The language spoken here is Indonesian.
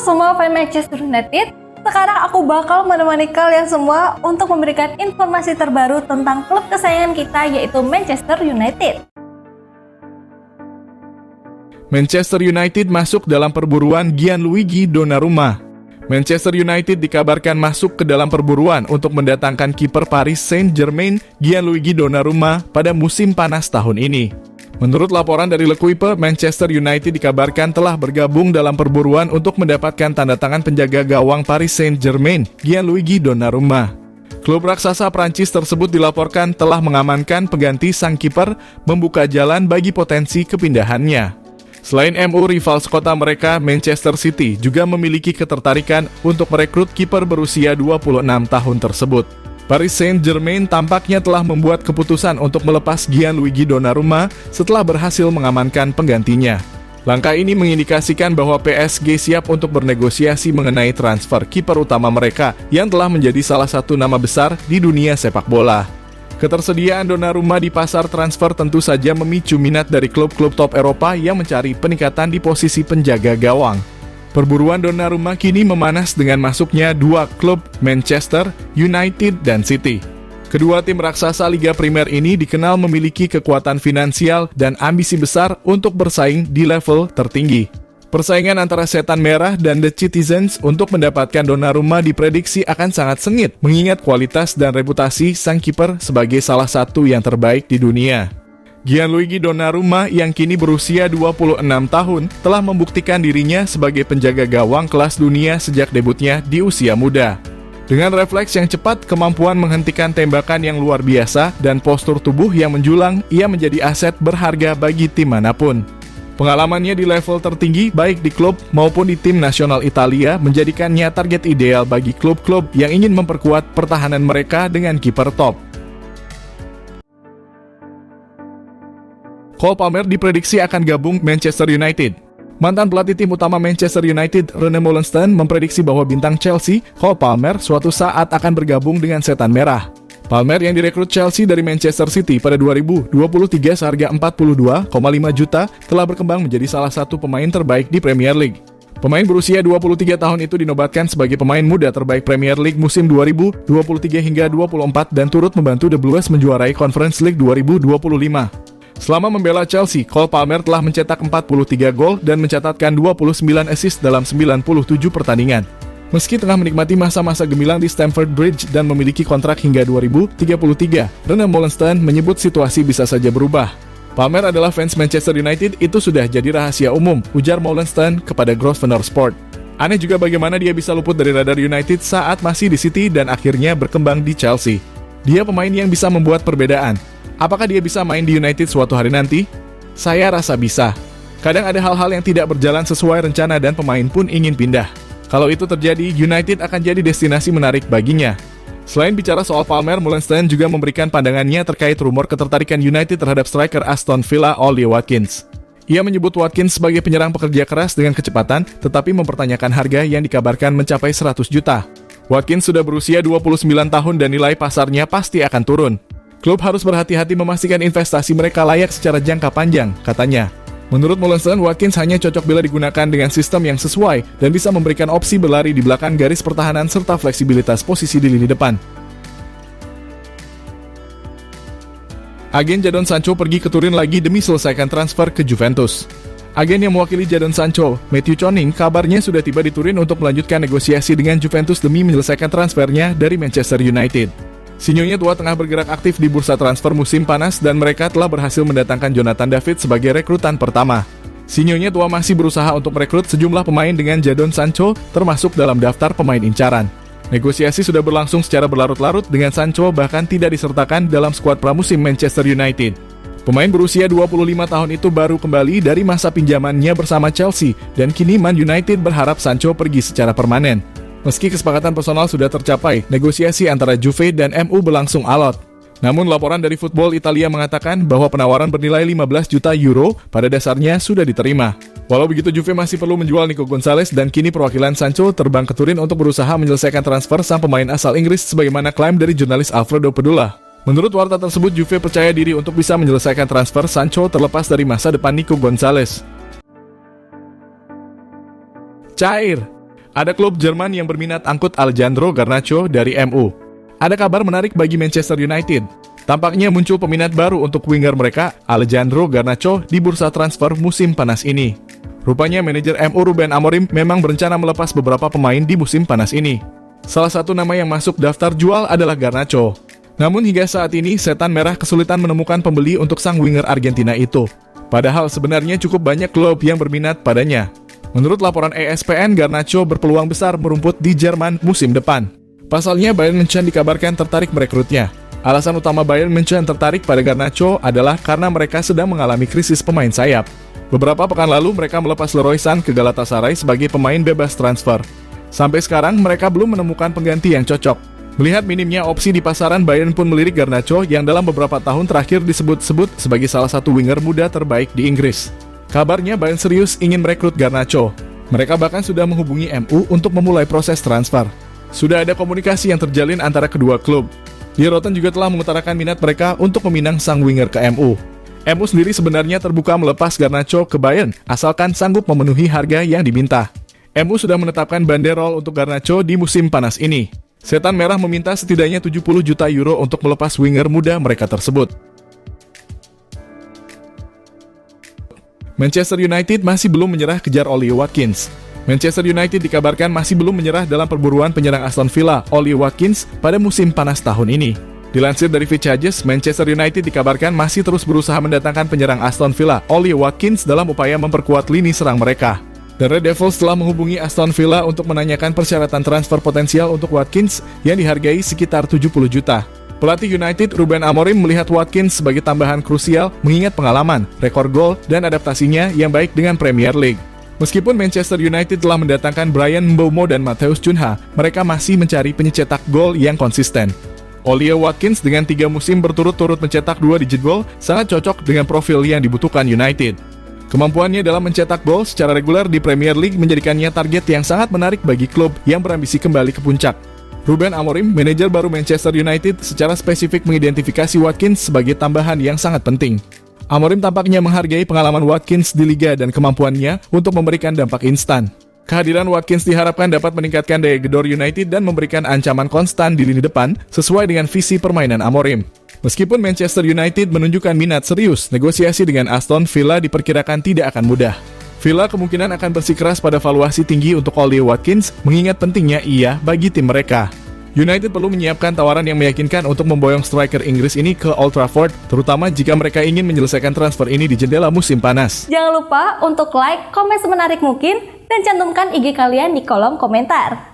semua fans Manchester United, sekarang aku bakal menemani kalian semua untuk memberikan informasi terbaru tentang klub kesayangan kita yaitu Manchester United. Manchester United masuk dalam perburuan Gianluigi Donnarumma. Manchester United dikabarkan masuk ke dalam perburuan untuk mendatangkan kiper Paris Saint-Germain Gianluigi Donnarumma pada musim panas tahun ini. Menurut laporan dari L'Equipe, Manchester United dikabarkan telah bergabung dalam perburuan untuk mendapatkan tanda tangan penjaga gawang Paris Saint-Germain, Gianluigi Donnarumma. Klub raksasa Prancis tersebut dilaporkan telah mengamankan pengganti sang kiper, membuka jalan bagi potensi kepindahannya. Selain MU, rival sekota mereka, Manchester City, juga memiliki ketertarikan untuk merekrut kiper berusia 26 tahun tersebut. Paris Saint-Germain tampaknya telah membuat keputusan untuk melepas Gianluigi Donnarumma setelah berhasil mengamankan penggantinya. Langkah ini mengindikasikan bahwa PSG siap untuk bernegosiasi mengenai transfer kiper utama mereka yang telah menjadi salah satu nama besar di dunia sepak bola. Ketersediaan Donnarumma di pasar transfer tentu saja memicu minat dari klub-klub top Eropa yang mencari peningkatan di posisi penjaga gawang. Perburuan Donnarumma kini memanas dengan masuknya dua klub, Manchester United dan City. Kedua tim raksasa Liga Primer ini dikenal memiliki kekuatan finansial dan ambisi besar untuk bersaing di level tertinggi. Persaingan antara Setan Merah dan The Citizens untuk mendapatkan Donnarumma diprediksi akan sangat sengit, mengingat kualitas dan reputasi sang kiper sebagai salah satu yang terbaik di dunia. Gianluigi Donnarumma yang kini berusia 26 tahun telah membuktikan dirinya sebagai penjaga gawang kelas dunia sejak debutnya di usia muda. Dengan refleks yang cepat, kemampuan menghentikan tembakan yang luar biasa, dan postur tubuh yang menjulang, ia menjadi aset berharga bagi tim manapun. Pengalamannya di level tertinggi, baik di klub maupun di tim nasional Italia, menjadikannya target ideal bagi klub-klub yang ingin memperkuat pertahanan mereka dengan kiper top. Cole Palmer diprediksi akan gabung Manchester United. Mantan pelatih tim utama Manchester United, Rene Meulensteen, memprediksi bahwa bintang Chelsea, Cole Palmer, suatu saat akan bergabung dengan Setan Merah. Palmer yang direkrut Chelsea dari Manchester City pada 2023 seharga 42,5 juta telah berkembang menjadi salah satu pemain terbaik di Premier League. Pemain berusia 23 tahun itu dinobatkan sebagai pemain muda terbaik Premier League musim 2023 hingga 24 dan turut membantu The Blues menjuarai Conference League 2025. Selama membela Chelsea, Cole Palmer telah mencetak 43 gol dan mencatatkan 29 assist dalam 97 pertandingan. Meski tengah menikmati masa-masa gemilang di Stamford Bridge dan memiliki kontrak hingga 2033, Rene Meulensteen menyebut situasi bisa saja berubah. Palmer adalah fans Manchester United, itu sudah jadi rahasia umum, ujar Meulensteen kepada Grosvenor Sport. Aneh juga bagaimana dia bisa luput dari radar United saat masih di City dan akhirnya berkembang di Chelsea. Dia pemain yang bisa membuat perbedaan. Apakah dia bisa main di United suatu hari nanti? Saya rasa bisa. Kadang ada hal-hal yang tidak berjalan sesuai rencana dan pemain pun ingin pindah. Kalau itu terjadi, United akan jadi destinasi menarik baginya. Selain bicara soal Palmer, Meulensteen juga memberikan pandangannya terkait rumor ketertarikan United terhadap striker Aston Villa Ollie Watkins. Ia menyebut Watkins sebagai penyerang pekerja keras dengan kecepatan, tetapi mempertanyakan harga yang dikabarkan mencapai 100 juta. Watkins sudah berusia 29 tahun dan nilai pasarnya pasti akan turun. Klub harus berhati-hati memastikan investasi mereka layak secara jangka panjang, katanya. Menurut Meulensteen, Watkins hanya cocok bila digunakan dengan sistem yang sesuai dan bisa memberikan opsi berlari di belakang garis pertahanan serta fleksibilitas posisi di lini depan. Agen Jadon Sancho pergi ke Turin lagi demi selesaikan transfer ke Juventus. Agen yang mewakili Jadon Sancho, Matthew Choning, kabarnya sudah tiba di Turin untuk melanjutkan negosiasi dengan Juventus demi menyelesaikan transfernya dari Manchester United. Sinyonya tua tengah bergerak aktif di bursa transfer musim panas dan mereka telah berhasil mendatangkan Jonathan David sebagai rekrutan pertama. Sinyonya tua masih berusaha untuk merekrut sejumlah pemain dengan Jadon Sancho termasuk dalam daftar pemain incaran. Negosiasi sudah berlangsung secara berlarut-larut dengan Sancho bahkan tidak disertakan dalam skuad pramusim Manchester United. Pemain berusia 25 tahun itu baru kembali dari masa pinjamannya bersama Chelsea dan kini Man United berharap Sancho pergi secara permanen. Meski kesepakatan personal sudah tercapai, negosiasi antara Juve dan MU berlangsung alot. Namun laporan dari Football Italia mengatakan bahwa penawaran bernilai 15 juta euro pada dasarnya sudah diterima. Walau begitu, Juve masih perlu menjual Nico Gonzalez dan kini perwakilan Sancho terbang ke Turin untuk berusaha menyelesaikan transfer sang pemain asal Inggris sebagaimana klaim dari jurnalis Alfredo Pedula. Menurut warta tersebut, Juve percaya diri untuk bisa menyelesaikan transfer Sancho terlepas dari masa depan Nico Gonzalez. Cair. Ada klub Jerman yang berminat angkut Alejandro Garnacho dari MU. Ada kabar menarik bagi Manchester United. Tampaknya muncul peminat baru untuk winger mereka, Alejandro Garnacho, di bursa transfer musim panas ini. Rupanya manajer MU Ruben Amorim memang berencana melepas beberapa pemain di musim panas ini. Salah satu nama yang masuk daftar jual adalah Garnacho. Namun hingga saat ini, Setan Merah kesulitan menemukan pembeli untuk sang winger Argentina itu. Padahal sebenarnya cukup banyak klub yang berminat padanya. Menurut laporan ESPN, Garnacho berpeluang besar merumput di Jerman musim depan. Pasalnya, Bayern München dikabarkan tertarik merekrutnya. Alasan utama Bayern München tertarik pada Garnacho adalah karena mereka sedang mengalami krisis pemain sayap. Beberapa pekan lalu, mereka melepas Leroy San ke Galatasaray sebagai pemain bebas transfer. Sampai sekarang, mereka belum menemukan pengganti yang cocok. Melihat minimnya opsi di pasaran, Bayern pun melirik Garnacho yang dalam beberapa tahun terakhir disebut-sebut sebagai salah satu winger muda terbaik di Inggris. Kabarnya Bayern serius ingin merekrut Garnacho. Mereka bahkan sudah menghubungi MU untuk memulai proses transfer. Sudah ada komunikasi yang terjalin antara kedua klub. Die Roten juga telah mengutarakan minat mereka untuk meminang sang winger ke MU. MU sendiri sebenarnya terbuka melepas Garnacho ke Bayern, asalkan sanggup memenuhi harga yang diminta. MU sudah menetapkan banderol untuk Garnacho di musim panas ini. Setan Merah meminta setidaknya 70 juta euro untuk melepas winger muda mereka tersebut. Manchester United masih belum menyerah kejar Ollie Watkins. Manchester United dikabarkan masih belum menyerah dalam perburuan penyerang Aston Villa, Ollie Watkins, pada musim panas tahun ini. Dilansir dari Fitchages, Manchester United dikabarkan masih terus berusaha mendatangkan penyerang Aston Villa, Ollie Watkins, dalam upaya memperkuat lini serang mereka. The Red Devils telah menghubungi Aston Villa untuk menanyakan persyaratan transfer potensial untuk Watkins yang dihargai sekitar 70 juta. Pelatih United Ruben Amorim melihat Watkins sebagai tambahan krusial mengingat pengalaman, rekor gol, dan adaptasinya yang baik dengan Premier League. Meskipun Manchester United telah mendatangkan Bryan Mbeumo dan Matheus Cunha, mereka masih mencari pencetak gol yang konsisten. Ollie Watkins dengan 3 musim berturut-turut mencetak 2 digit gol sangat cocok dengan profil yang dibutuhkan United. Kemampuannya dalam mencetak gol secara reguler di Premier League menjadikannya target yang sangat menarik bagi klub yang berambisi kembali ke puncak. Ruben Amorim, manajer baru Manchester United, secara spesifik mengidentifikasi Watkins sebagai tambahan yang sangat penting. Amorim tampaknya menghargai pengalaman Watkins di Liga dan kemampuannya untuk memberikan dampak instan. Kehadiran Watkins diharapkan dapat meningkatkan daya gedor United dan memberikan ancaman konstan di lini depan sesuai dengan visi permainan Amorim. Meskipun Manchester United menunjukkan minat serius, negosiasi dengan Aston Villa diperkirakan tidak akan mudah. Villa kemungkinan akan bersikeras pada valuasi tinggi untuk Ollie Watkins, mengingat pentingnya ia bagi tim mereka. United perlu menyiapkan tawaran yang meyakinkan untuk memboyong striker Inggris ini ke Old Trafford, terutama jika mereka ingin menyelesaikan transfer ini di jendela musim panas. Jangan lupa untuk like, komen semenarik mungkin, dan cantumkan IG kalian di kolom komentar.